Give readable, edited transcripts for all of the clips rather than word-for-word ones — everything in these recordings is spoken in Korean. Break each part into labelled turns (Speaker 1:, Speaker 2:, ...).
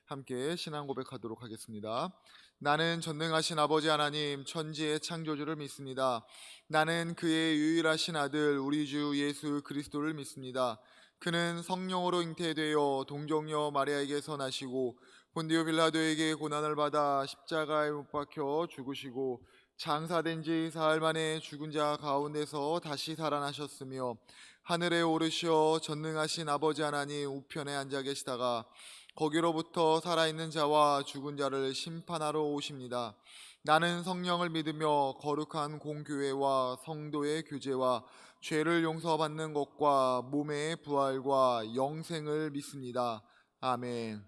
Speaker 1: 함께 신앙 고백하도록 하겠습니다. 나는 전능하신 아버지 하나님 천지의 창조주를 믿습니다. 나는 그의 유일하신 아들 우리 주 예수 그리스도를 믿습니다. 그는 성령으로 잉태되어 동정녀 마리아에게서 나시고 본디오 빌라도에게 고난을 받아 십자가에 못 박혀 죽으시고 장사된 지 사흘 만에 죽은 자 가운데서 다시 살아나셨으며 하늘에 오르시어 전능하신 아버지 하나님 우편에 앉아 계시다가 거기로부터 살아있는 자와 죽은 자를 심판하러 오십니다. 나는 성령을 믿으며 거룩한 공교회와 성도의 교제와 죄를 용서받는 것과 몸의 부활과 영생을 믿습니다. 아멘.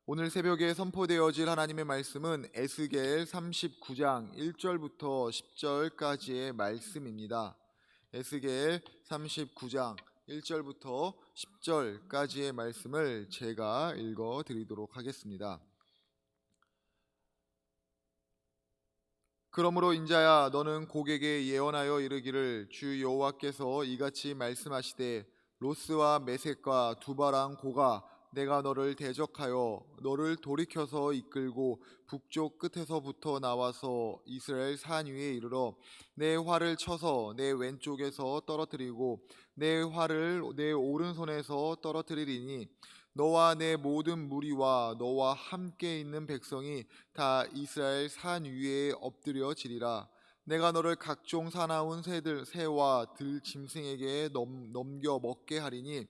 Speaker 1: 오늘 새벽에 선포되어질 하나님의 말씀은 에스겔 39장 1절부터 10절까지의 말씀입니다. 에스겔 39장 1절부터 10절까지의 말씀을 제가 읽어 드리도록 하겠습니다. 그러므로 인자야 너는 고객에 예언하여 이르기를 주 여호와께서 이같이 말씀하시되 로스와 메섹과 두바랑 고가 내가 너를 대적하여 너를 돌이켜서 이끌고 북쪽 끝에서부터 나와서 이스라엘 산 위에 이르러 내 활을 쳐서 내 왼쪽에서 떨어뜨리고 내 활을 내 오른손에서 떨어뜨리리니 너와 내 모든 무리와 너와 함께 있는 백성이 다 이스라엘 산 위에 엎드려지리라. 내가 너를 각종 사나운 새와 들 짐승에게 넘겨 먹게 하리니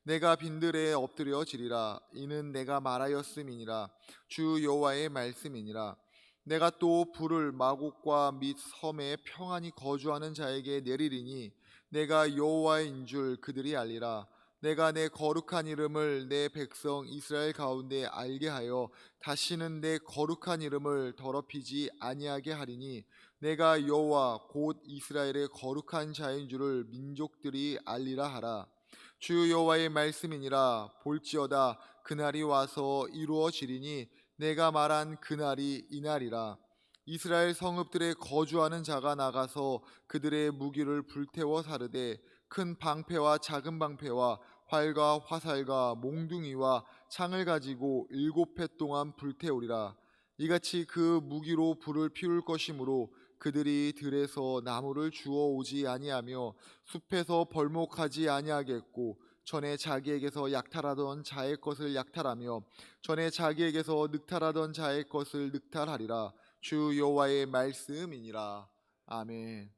Speaker 1: 내가 빈들에 엎드려지리라. 이는 내가 말하였음이니라. 주 여호와의 말씀이니라. 내가 또 불을 마곡과 및 섬에 평안히 거주하는 자에게 내리리니 내가 여호와인 줄 그들이 알리라. 내가 내 거룩한 이름을 내 백성 이스라엘 가운데 알게 하여 다시는 내 거룩한 이름을 더럽히지 아니하게 하리니 내가 여호와 곧 이스라엘의 거룩한 자인 줄을 민족들이 알리라 하라. 주 여호와의 말씀이니라. 볼지어다 그날이 와서 이루어지리니 내가 말한 그날이 이날이라. 이스라엘 성읍들에 거주하는 자가 나가서 그들의 무기를 불태워 사르되 큰 방패와 작은 방패와 활과 화살과 몽둥이와 창을 가지고 7해 동안 불태우리라. 이같이 그 무기로 불을 피울 것이므로 그들이 들에서 나무를 주워 오지 아니하며 숲에서 벌목하지 아니하겠고 전에 자기에게서 약탈하던 자의 것을 약탈하며 전에 자기에게서 늑탈하던 자의 것을 늑탈하리라. 주 여호와의 말씀이니라. 아멘.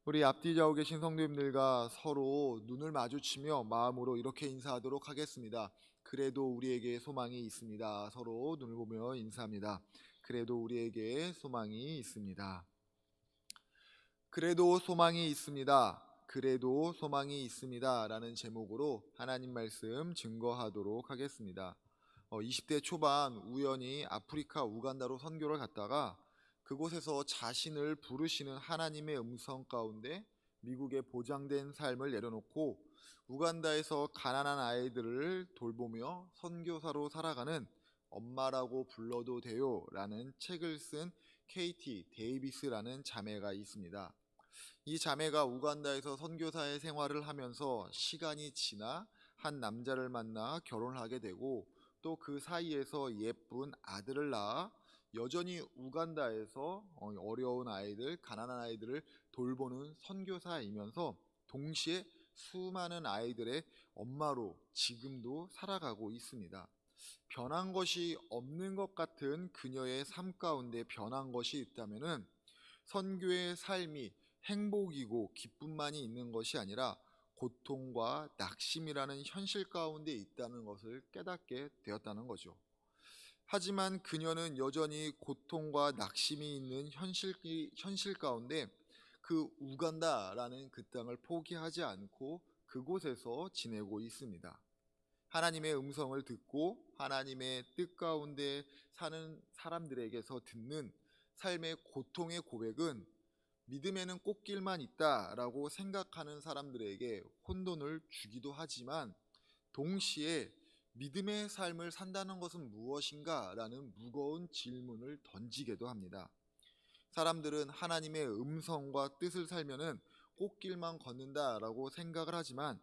Speaker 1: 우리 앞뒤 좌우 계신 성도님들과 서로 눈을 마주치며 마음으로 이렇게 인사하도록 하겠습니다. 그래도 우리에게 소망이 있습니다. 서로 눈을 보며 인사합니다. 그래도 우리에게 소망이 있습니다. 그래도 소망이 있습니다. 그래도 소망이 있습니다. 라는 제목으로 하나님 말씀 증거하도록 하겠습니다. 20대 초반 우연히 아프리카 우간다로 선교를 갔다가 그곳에서 자신을 부르시는 하나님의 음성 가운데 미국의 보장된 삶을 내려놓고 우간다에서 가난한 아이들을 돌보며 선교사로 살아가는 엄마라고 불러도 돼요 라는 책을 쓴 KT 데이비스라는 자매가 있습니다. 이 자매가 우간다에서 선교사의 생활을 하면서 시간이 지나 한 남자를 만나 결혼을 하게 되고 또 그 사이에서 예쁜 아들을 낳아 여전히 우간다에서 어려운 아이들, 가난한 아이들을 돌보는 선교사이면서 동시에 수많은 아이들의 엄마로 지금도 살아가고 있습니다. 변한 것이 없는 것 같은 그녀의 삶 가운데 변한 것이 있다면은 선교의 삶이 행복이고 기쁨만이 있는 것이 아니라 고통과 낙심이라는 현실 가운데 있다는 것을 깨닫게 되었다는 거죠. 하지만 그녀는 여전히 고통과 낙심이 있는 현실 가운데 그 우간다라는 그 땅을 포기하지 않고 그곳에서 지내고 있습니다. 하나님의 음성을 듣고 하나님의 뜻 가운데 사는 사람들에게서 듣는 삶의 고통의 고백은 믿음에는 꽃길만 있다라고 생각하는 사람들에게 혼돈을 주기도 하지만 동시에 믿음의 삶을 산다는 것은 무엇인가? 라는 무거운 질문을 던지게도 합니다. 사람들은 하나님의 음성과 뜻을 살면은 꽃길만 걷는다라고 생각을 하지만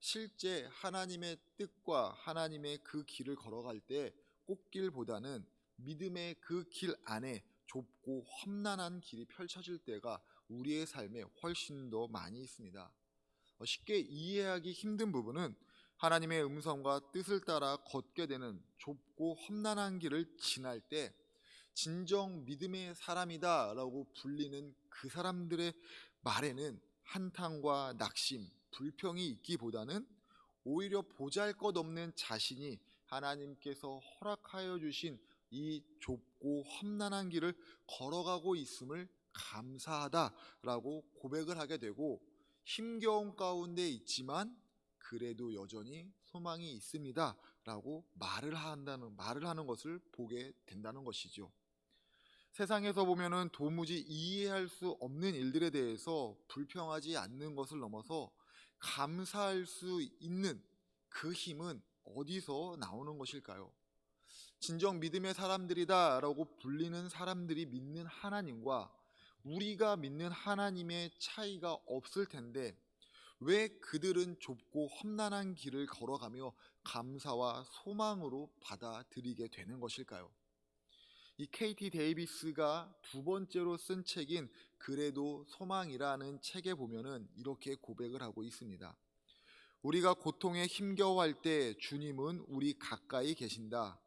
Speaker 1: 실제 하나님의 뜻과 하나님의 그 길을 걸어갈 때 꽃길보다는 믿음의 그 길 안에 좁고 험난한 길이 펼쳐질 때가 우리의 삶에 훨씬 더 많이 있습니다. 쉽게 이해하기 힘든 부분은 하나님의 음성과 뜻을 따라 걷게 되는 좁고 험난한 길을 지날 때 진정 믿음의 사람이다 라고 불리는 그 사람들의 말에는 한탄과 낙심, 불평이 있기보다는 오히려 보잘것없는 자신이 하나님께서 허락하여 주신 이 좁고 험난한 길을 걸어가고 있음을 감사하다라고 고백을 하게 되고, 힘겨운 가운데 있지만 그래도 여전히 소망이 있습니다 라고 말을 하는 것을 보게 된다는 것이죠. 세상에서 보면은 도무지 이해할 수 없는 일들에 대해서 불평하지 않는 것을 넘어서 감사할 수 있는 그 힘은 어디서 나오는 것일까요? 진정 믿음의 사람들이다 라고 불리는 사람들이 믿는 하나님과 우리가 믿는 하나님의 차이가 없을 텐데 왜 그들은 좁고 험난한 길을 걸어가며 감사와 소망으로 받아들이게 되는 것일까요? 이 KT 데이비스가 두 번째로 쓴 책인 그래도 소망이라는 책에 보면은 이렇게 고백을 하고 있습니다. 우리가 고통에 힘겨워할 때 주님은 우리 가까이 계신다.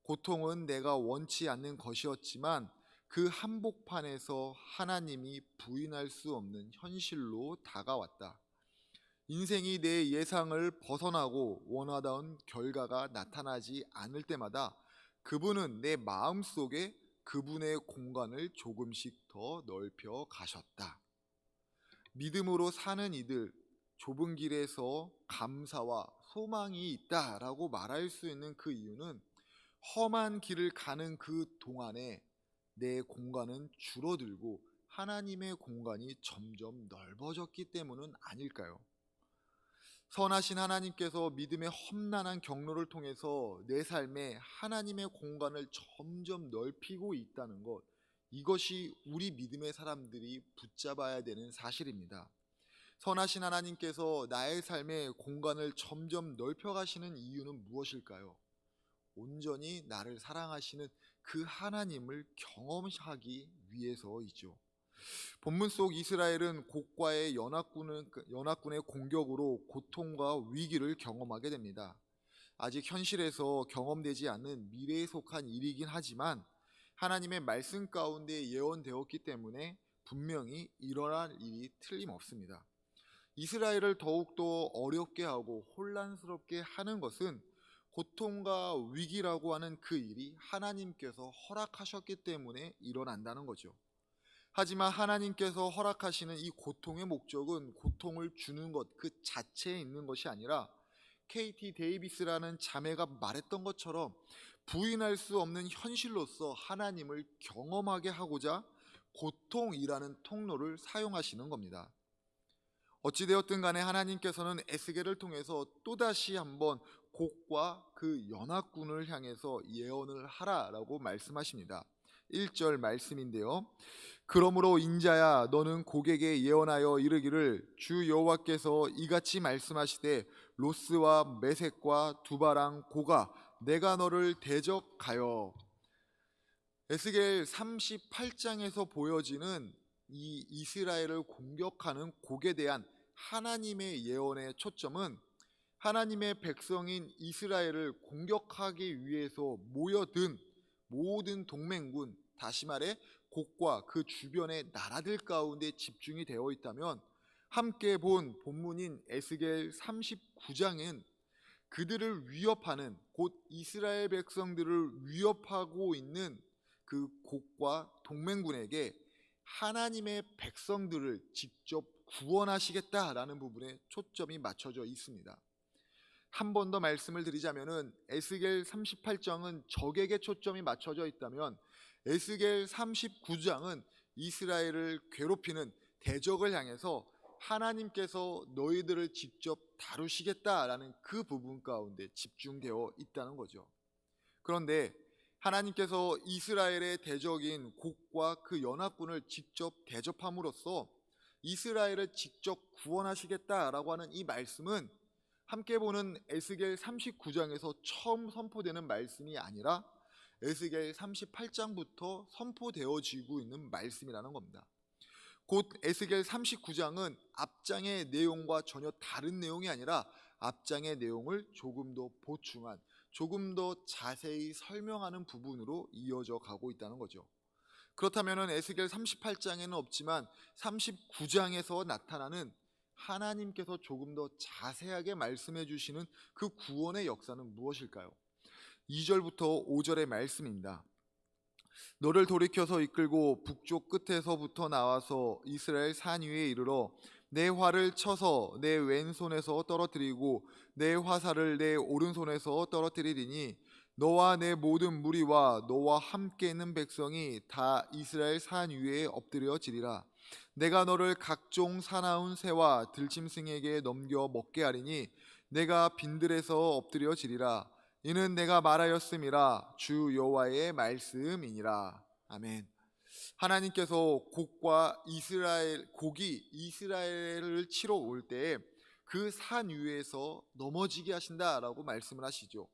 Speaker 1: 고통은 내가 원치 않는 것이었지만 그 한복판에서 하나님이 부인할 수 없는 현실로 다가왔다. 인생이 내 예상을 벗어나고 원하던 결과가 나타나지 않을 때마다 그분은 내 마음속에 그분의 공간을 조금씩 더 넓혀 가셨다. 믿음으로 사는 이들, 좁은 길에서 감사와 소망이 있다라고 말할 수 있는 그 이유는 험한 길을 가는 그 동안에 내 공간은 줄어들고 하나님의 공간이 점점 넓어졌기 때문은 아닐까요? 선하신 하나님께서 믿음의 험난한 경로를 통해서 내 삶에 하나님의 공간을 점점 넓히고 있다는 것, 이것이 우리 믿음의 사람들이 붙잡아야 되는 사실입니다. 선하신 하나님께서 나의 삶의 공간을 점점 넓혀가시는 이유는 무엇일까요? 온전히 나를 사랑하시는 그 하나님을 경험하기 위해서이죠. 본문 속 이스라엘은 곡과의 연합군의 공격으로 고통과 위기를 경험하게 됩니다. 아직 현실에서 경험되지 않는 미래에 속한 일이긴 하지만 하나님의 말씀 가운데 예언되었기 때문에 분명히 일어날 일이 틀림없습니다. 이스라엘을 더욱더 어렵게 하고 혼란스럽게 하는 것은 고통과 위기라고 하는 그 일이 하나님께서 허락하셨기 때문에 일어난다는 거죠. 하지만 하나님께서 허락하시는 이 고통의 목적은 고통을 주는 것 그 자체에 있는 것이 아니라 KT 데이비스라는 자매가 말했던 것처럼 부인할 수 없는 현실로서 하나님을 경험하게 하고자 고통이라는 통로를 사용하시는 겁니다. 어찌되었든 간에 하나님께서는 에스겔을 통해서 또다시 한번 곡과 그 연합군을 향해서 예언을 하라라고 말씀하십니다. 1절 말씀인데요. 그러므로 인자야 너는 곡에게 예언하여 이르기를 주 여호와께서 이같이 말씀하시되 로스와 메섹과 두바랑 고가 내가 너를 대적하여. 에스겔 38장에서 보여지는 이 이스라엘을 공격하는 곡에 대한 하나님의 예언의 초점은 하나님의 백성인 이스라엘을 공격하기 위해서 모여든 모든 동맹군, 다시 말해 곡과 그 주변의 나라들 가운데 집중이 되어 있다면, 함께 본 본문인 에스겔 39장은 그들을 위협하는, 곧 이스라엘 백성들을 위협하고 있는 그 곡과 동맹군에게 하나님의 백성들을 직접 구원하시겠다라는 부분에 초점이 맞춰져 있습니다. 한 번 더 말씀을 드리자면은 에스겔 38장은 적에게 초점이 맞춰져 있다면 에스겔 39장은 이스라엘을 괴롭히는 대적을 향해서 하나님께서 너희들을 직접 다루시겠다라는 그 부분 가운데 집중되어 있다는 거죠. 그런데 하나님께서 이스라엘의 대적인 곡과 그 연합군을 직접 대접함으로써 이스라엘을 직접 구원하시겠다라고 하는 이 말씀은 함께 보는 에스겔 39장에서 처음 선포되는 말씀이 아니라 에스겔 38장부터 선포되어지고 있는 말씀이라는 겁니다. 곧 에스겔 39장은 앞장의 내용과 전혀 다른 내용이 아니라 앞장의 내용을 조금 더 보충한, 조금 더 자세히 설명하는 부분으로 이어져 가고 있다는 거죠. 그렇다면 에스겔 38장에는 없지만 39장에서 나타나는 하나님께서 조금 더 자세하게 말씀해 주시는 그 구원의 역사는 무엇일까요? 2절부터 5절의 말씀입니다. 너를 돌이켜서 이끌고 북쪽 끝에서부터 나와서 이스라엘 산 위에 이르러 내 활을 쳐서 내 왼손에서 떨어뜨리고 내 화살을 내 오른손에서 떨어뜨리리니 너와 내 모든 무리와 너와 함께 있는 백성이 다 이스라엘 산 위에 엎드려지리라. 내가 너를 각종 사나운 새와 들짐승에게 넘겨 먹게 하리니 내가 빈들에서 엎드려지리라. 이는 내가 말하였음이라 주 여호와의 말씀이니라. 아멘. 하나님께서 곡이 이스라엘을 치러 올 때에 그 산 위에서 넘어지게 하신다라고 말씀을 하시죠.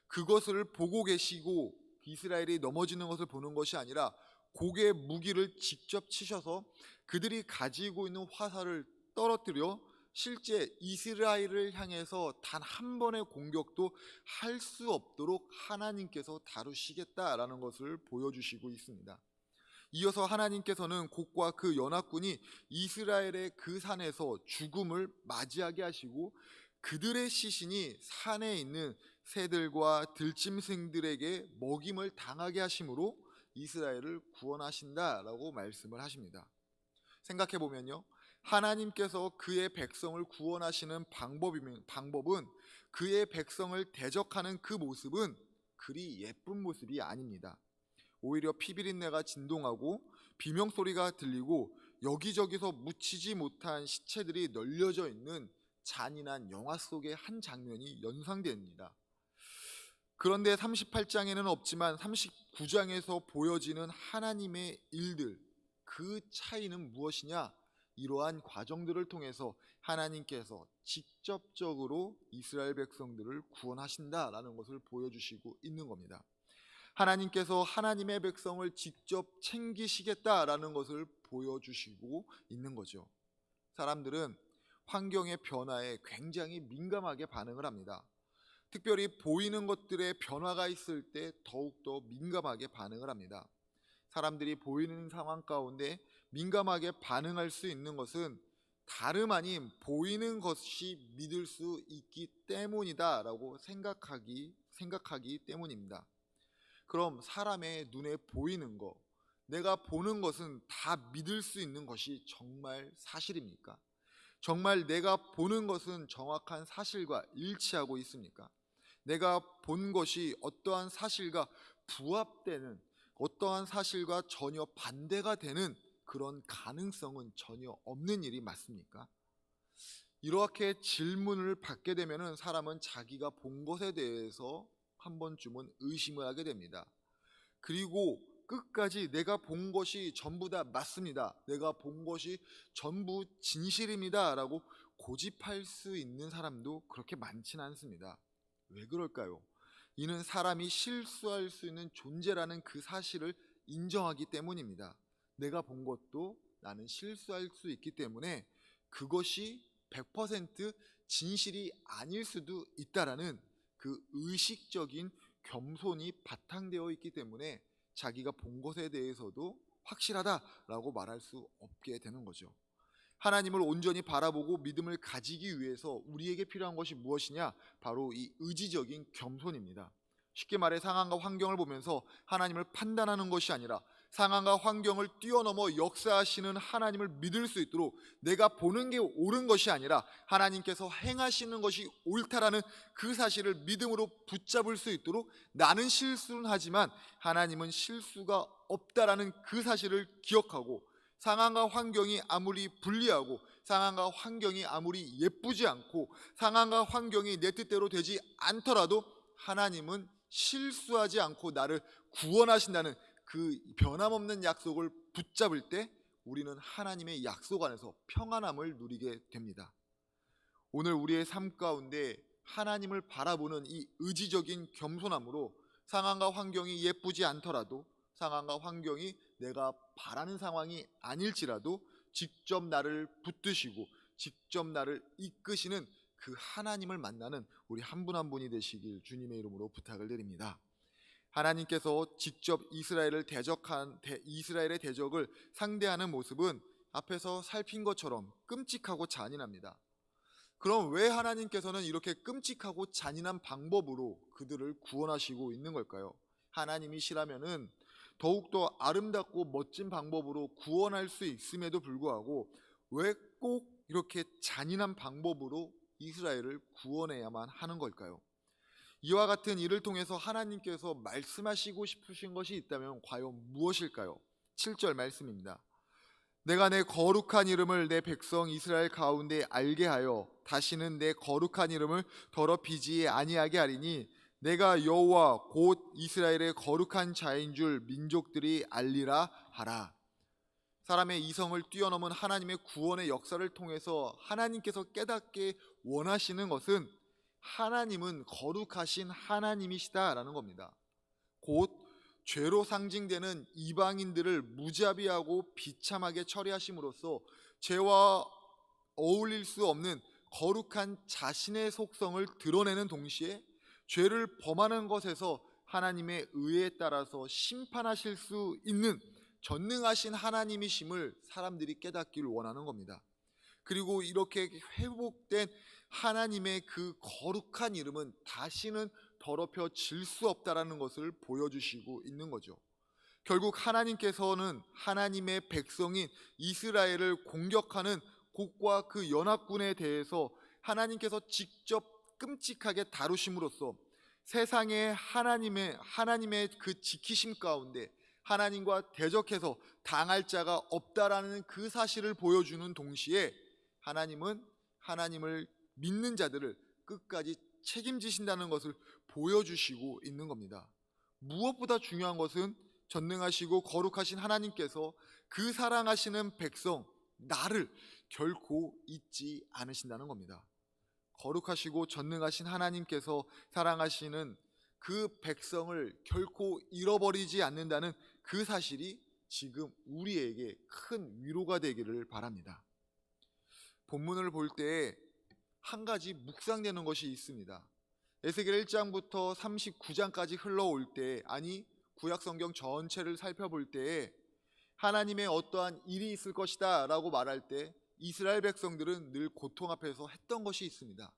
Speaker 1: 그것을 보고 계시고 이스라엘이 넘어지는 것을 보는 것이 아니라 곡의 무기를 직접 치셔서 그들이 가지고 있는 화살을 떨어뜨려 실제 이스라엘을 향해서 단 한 번의 공격도 할 수 없도록 하나님께서 다루시겠다라는 것을 보여주시고 있습니다. 이어서 하나님께서는 곡과 그 연합군이 이스라엘의 그 산에서 죽음을 맞이하게 하시고 그들의 시신이 산에 있는 새들과 들짐승들에게 먹임을 당하게 하심으로 이스라엘을 구원하신다라고 말씀을 하십니다. 생각해 보면요, 하나님께서 그의 백성을 구원하시는 방법은 그의 백성을 대적하는 그 모습은 그리 예쁜 모습이 아닙니다. 오히려 피비린내가 진동하고 비명소리가 들리고 여기저기서 묻히지 못한 시체들이 널려져 있는 잔인한 영화 속의 한 장면이 연상됩니다. 그런데 38장에는 없지만 39장에서 보여지는 하나님의 일들, 그 차이는 무엇이냐? 이러한 과정들을 통해서 하나님께서 직접적으로 이스라엘 백성들을 구원하신다라는 것을 보여주시고 있는 겁니다. 하나님께서 하나님의 백성을 직접 챙기시겠다라는 것을 보여주시고 있는 거죠. 사람들은 환경의 변화에 굉장히 민감하게 반응을 합니다. 특별히 보이는 것들의 변화가 있을 때 더욱더 민감하게 반응을 합니다. 사람들이 보이는 상황 가운데 민감하게 반응할 수 있는 것은 다름 아닌 보이는 것이 믿을 수 있기 때문이다라고 생각하기 때문입니다. 그럼 사람의 눈에 보이는 것, 내가 보는 것은 다 믿을 수 있는 것이 정말 사실입니까? 정말 내가 보는 것은 정확한 사실과 일치하고 있습니까? 내가 본 것이 어떠한 사실과 부합되는, 어떠한 사실과 전혀 반대가 되는 그런 가능성은 전혀 없는 일이 맞습니까? 이렇게 질문을 받게 되면 사람은 자기가 본 것에 대해서 한 번쯤은 의심을 하게 됩니다. 그리고 끝까지 내가 본 것이 전부 다 맞습니다, 내가 본 것이 전부 진실입니다 라고 고집할 수 있는 사람도 그렇게 많지는 않습니다. 왜 그럴까요? 이는 사람이 실수할 수 있는 존재라는 그 사실을 인정하기 때문입니다. 내가 본 것도 나는 실수할 수 있기 때문에 그것이 100% 진실이 아닐 수도 있다라는 그 의식적인 겸손이 바탕되어 있기 때문에 자기가 본 것에 대해서도 확실하다라고 말할 수 없게 되는 거죠. 하나님을 온전히 바라보고 믿음을 가지기 위해서 우리에게 필요한 것이 무엇이냐? 바로 이 의지적인 겸손입니다. 쉽게 말해 상황과 환경을 보면서 하나님을 판단하는 것이 아니라 상황과 환경을 뛰어넘어 역사하시는 하나님을 믿을 수 있도록 내가 보는 게 옳은 것이 아니라 하나님께서 행하시는 것이 옳다라는 그 사실을 믿음으로 붙잡을 수 있도록 나는 실수는 하지만 하나님은 실수가 없다라는 그 사실을 기억하고 상황과 환경이 아무리 불리하고 상황과 환경이 아무리 예쁘지 않고 상황과 환경이 내 뜻대로 되지 않더라도 하나님은 실수하지 않고 나를 구원하신다는 그 변함없는 약속을 붙잡을 때 우리는 하나님의 약속 안에서 평안함을 누리게 됩니다. 오늘 우리의 삶 가운데 하나님을 바라보는 이 의지적인 겸손함으로 상황과 환경이 예쁘지 않더라도, 상황과 환경이 내가 바라는 상황이 아닐지라도 직접 나를 붙드시고 직접 나를 이끄시는 그 하나님을 만나는 우리 한 분 한 분이 되시길 주님의 이름으로 부탁을 드립니다. 하나님께서 직접 이스라엘의 대적을 상대하는 모습은 앞에서 살핀 것처럼 끔찍하고 잔인합니다. 그럼 왜 하나님께서는 이렇게 끔찍하고 잔인한 방법으로 그들을 구원하시고 있는 걸까요? 하나님이시라면은 더욱더 아름답고 멋진 방법으로 구원할 수 있음에도 불구하고 왜 꼭 이렇게 잔인한 방법으로 이스라엘을 구원해야만 하는 걸까요? 이와 같은 일을 통해서 하나님께서 말씀하시고 싶으신 것이 있다면 과연 무엇일까요? 7절 말씀입니다. 내가 내 거룩한 이름을 내 백성 이스라엘 가운데 알게 하여 다시는 내 거룩한 이름을 더럽히지 아니하게 하리니 내가 여호와 곧 이스라엘의 거룩한 자인 줄 민족들이 알리라 하라. 사람의 이성을 뛰어넘은 하나님의 구원의 역사를 통해서 하나님께서 깨닫게 원하시는 것은 하나님은 거룩하신 하나님이시다라는 겁니다. 곧 죄로 상징되는 이방인들을 무자비하고 비참하게 처리하심으로써 죄와 어울릴 수 없는 거룩한 자신의 속성을 드러내는 동시에 죄를 범하는 것에서 하나님의 의에 따라서 심판하실 수 있는 전능하신 하나님이심을 사람들이 깨닫기를 원하는 겁니다. 그리고 이렇게 회복된 하나님의 그 거룩한 이름은 다시는 더럽혀질 수 없다라는 것을 보여주시고 있는 거죠. 결국 하나님께서는 하나님의 백성인 이스라엘을 공격하는 곡과 그 연합군에 대해서 하나님께서 직접 끔찍하게 다루심으로써 세상에 하나님의 그 지키심 가운데 하나님과 대적해서 당할 자가 없다라는 그 사실을 보여주는 동시에 하나님은 하나님을 믿는 자들을 끝까지 책임지신다는 것을 보여주시고 있는 겁니다. 무엇보다 중요한 것은 전능하시고 거룩하신 하나님께서 그 사랑하시는 백성 나를 결코 잊지 않으신다는 겁니다. 거룩하시고 전능하신 하나님께서 사랑하시는 그 백성을 결코 잃어버리지 않는다는 그 사실이 지금 우리에게 큰 위로가 되기를 바랍니다. 본문을 볼 때 한 가지 묵상되는 것이 있습니다. 에스겔 1장부터 39장까지 흘러올 때, 아니 구약 성경 전체를 살펴볼 때에 하나님의 어떠한 일이 있을 것이다 라고 말할 때 이스라엘 백성들은 늘 고통 앞에서 했던 것이 있습니다.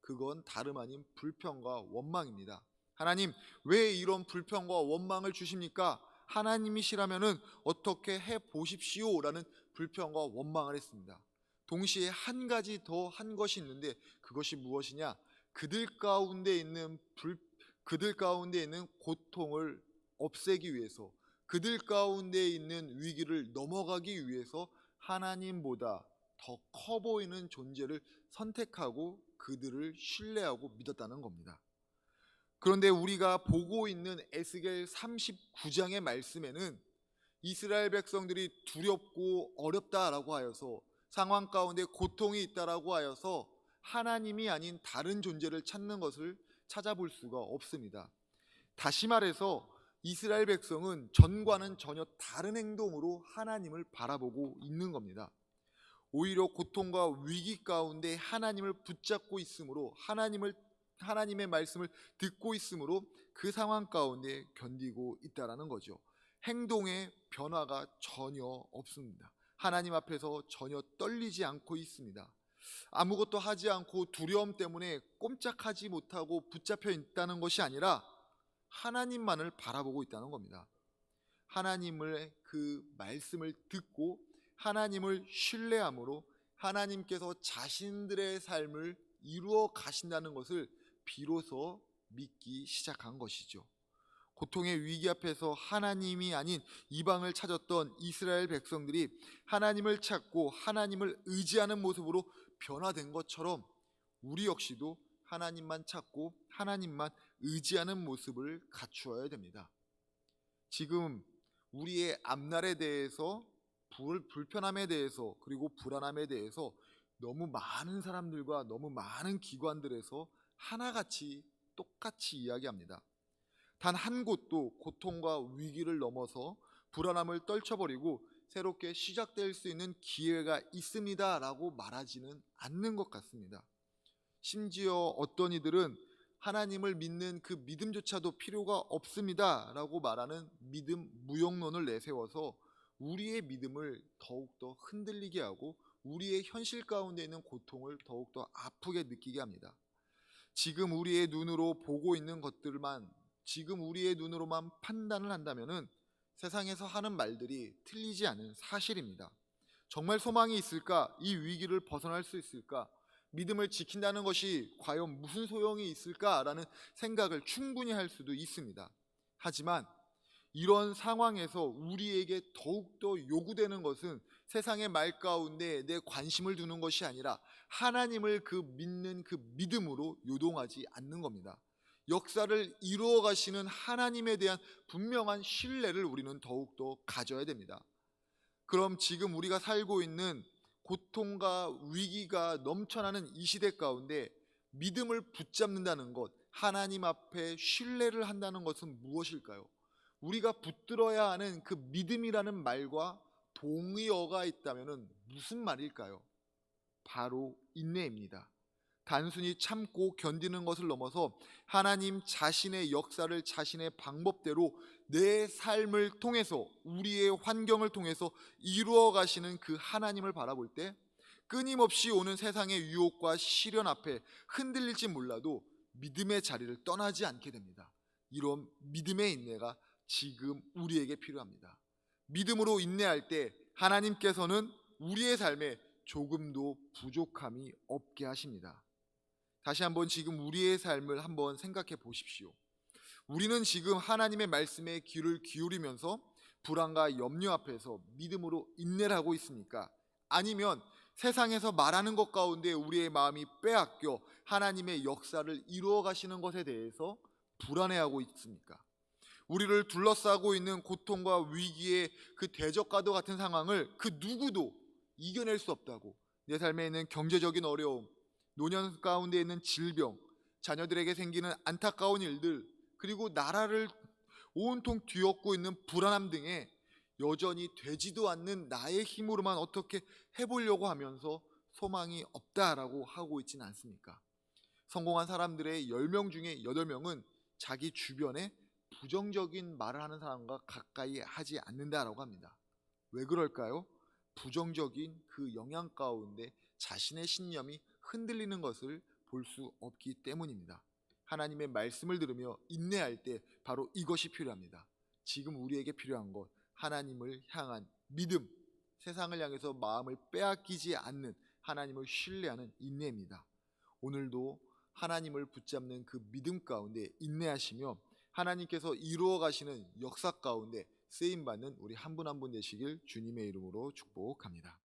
Speaker 1: 그건 다름 아닌 불평과 원망입니다. 하나님, 왜 이런 불평과 원망을 주십니까? 하나님이시라면 어떻게 해 보십시오 라는 불평과 원망을 했습니다. 동시에 한 가지 더 한 것이 있는데 그것이 무엇이냐? 그들 가운데 있는 고통을 없애기 위해서, 그들 가운데 있는 위기를 넘어가기 위해서 하나님보다 더 커 보이는 존재를 선택하고 그들을 신뢰하고 믿었다는 겁니다. 그런데 우리가 보고 있는 에스겔 39장의 말씀에는 이스라엘 백성들이 두렵고 어렵다라고 하여서, 상황 가운데 고통이 있다라고 하여서 하나님이 아닌 다른 존재를 찾는 것을 찾아볼 수가 없습니다. 다시 말해서 이스라엘 백성은 전과는 전혀 다른 행동으로 하나님을 바라보고 있는 겁니다. 오히려 고통과 위기 가운데 하나님을 붙잡고 있으므로, 하나님의 말씀을 듣고 있으므로 그 상황 가운데 견디고 있다라는 거죠. 행동의 변화가 전혀 없습니다. 하나님 앞에서 전혀 떨리지 않고 있습니다. 아무것도 하지 않고 두려움 때문에 꼼짝하지 못하고 붙잡혀 있다는 것이 아니라 하나님만을 바라보고 있다는 겁니다. 하나님의 그 말씀을 듣고 하나님을 신뢰함으로 하나님께서 자신들의 삶을 이루어 가신다는 것을 비로소 믿기 시작한 것이죠. 고통의 위기 앞에서 하나님이 아닌 이방을 찾았던 이스라엘 백성들이 하나님을 찾고 하나님을 의지하는 모습으로 변화된 것처럼 우리 역시도 하나님만 찾고 하나님만 의지하는 모습을 갖추어야 됩니다. 지금 우리의 앞날에 대해서, 불편함에 대해서, 그리고 불안함에 대해서 너무 많은 사람들과 너무 많은 기관들에서 하나같이 똑같이 이야기합니다. 단 한 곳도 고통과 위기를 넘어서 불안함을 떨쳐버리고 새롭게 시작될 수 있는 기회가 있습니다라고 말하지는 않는 것 같습니다. 심지어 어떤 이들은 하나님을 믿는 그 믿음조차도 필요가 없습니다라고 말하는 믿음 무용론을 내세워서 우리의 믿음을 더욱더 흔들리게 하고 우리의 현실 가운데 있는 고통을 더욱더 아프게 느끼게 합니다. 지금 우리의 눈으로 보고 있는 것들만, 지금 우리의 눈으로만 판단을 한다면은 세상에서 하는 말들이 틀리지 않은 사실입니다. 정말 소망이 있을까? 이 위기를 벗어날 수 있을까? 믿음을 지킨다는 것이 과연 무슨 소용이 있을까라는 생각을 충분히 할 수도 있습니다. 하지만 이런 상황에서 우리에게 더욱더 요구되는 것은 세상의 말 가운데 내 관심을 두는 것이 아니라 하나님을 그 믿는 그 믿음으로 요동하지 않는 겁니다. 역사를 이루어 가시는 하나님에 대한 분명한 신뢰를 우리는 더욱더 가져야 됩니다. 그럼 지금 우리가 살고 있는 고통과 위기가 넘쳐나는 이 시대 가운데 믿음을 붙잡는다는 것, 하나님 앞에 신뢰를 한다는 것은 무엇일까요? 우리가 붙들어야 하는 그 믿음이라는 말과 동의어가 있다면 무슨 말일까요? 바로 인내입니다. 단순히 참고 견디는 것을 넘어서 하나님 자신의 역사를 자신의 방법대로 내 삶을 통해서 우리의 환경을 통해서 이루어 가시는 그 하나님을 바라볼 때 끊임없이 오는 세상의 유혹과 시련 앞에 흔들릴지 몰라도 믿음의 자리를 떠나지 않게 됩니다. 이런 믿음의 인내가 지금 우리에게 필요합니다. 믿음으로 인내할 때 하나님께서는 우리의 삶에 조금도 부족함이 없게 하십니다. 다시 한번 지금 우리의 삶을 한번 생각해 보십시오. 우리는 지금 하나님의 말씀에 귀를 기울이면서 불안과 염려 앞에서 믿음으로 인내를 하고 있습니까? 아니면 세상에서 말하는 것 가운데 우리의 마음이 빼앗겨 하나님의 역사를 이루어 가시는 것에 대해서 불안해하고 있습니까? 우리를 둘러싸고 있는 고통과 위기의 그 대적과도 같은 상황을 그 누구도 이겨낼 수 없다고, 내 삶에 있는 경제적인 어려움, 노년 가운데 있는 질병, 자녀들에게 생기는 안타까운 일들, 그리고 나라를 온통 뒤엎고 있는 불안함 등에 여전히 되지도 않는 나의 힘으로만 어떻게 해보려고 하면서 소망이 없다라고 하고 있지는 않습니까? 성공한 사람들의 10명 중에 8명은 자기 주변에 부정적인 말을 하는 사람과 가까이 하지 않는다라고 합니다. 왜 그럴까요? 부정적인 그 영향 가운데 자신의 신념이 흔들리는 것을 볼 수 없기 때문입니다. 하나님의 말씀을 들으며 인내할 때 바로 이것이 필요합니다. 지금 우리에게 필요한 것, 하나님을 향한 믿음, 세상을 향해서 마음을 빼앗기지 않는 하나님을 신뢰하는 인내입니다. 오늘도 하나님을 붙잡는 그 믿음 가운데 인내하시며 하나님께서 이루어 가시는 역사 가운데 쓰임받는 우리 한 분 한 분 되시길 주님의 이름으로 축복합니다.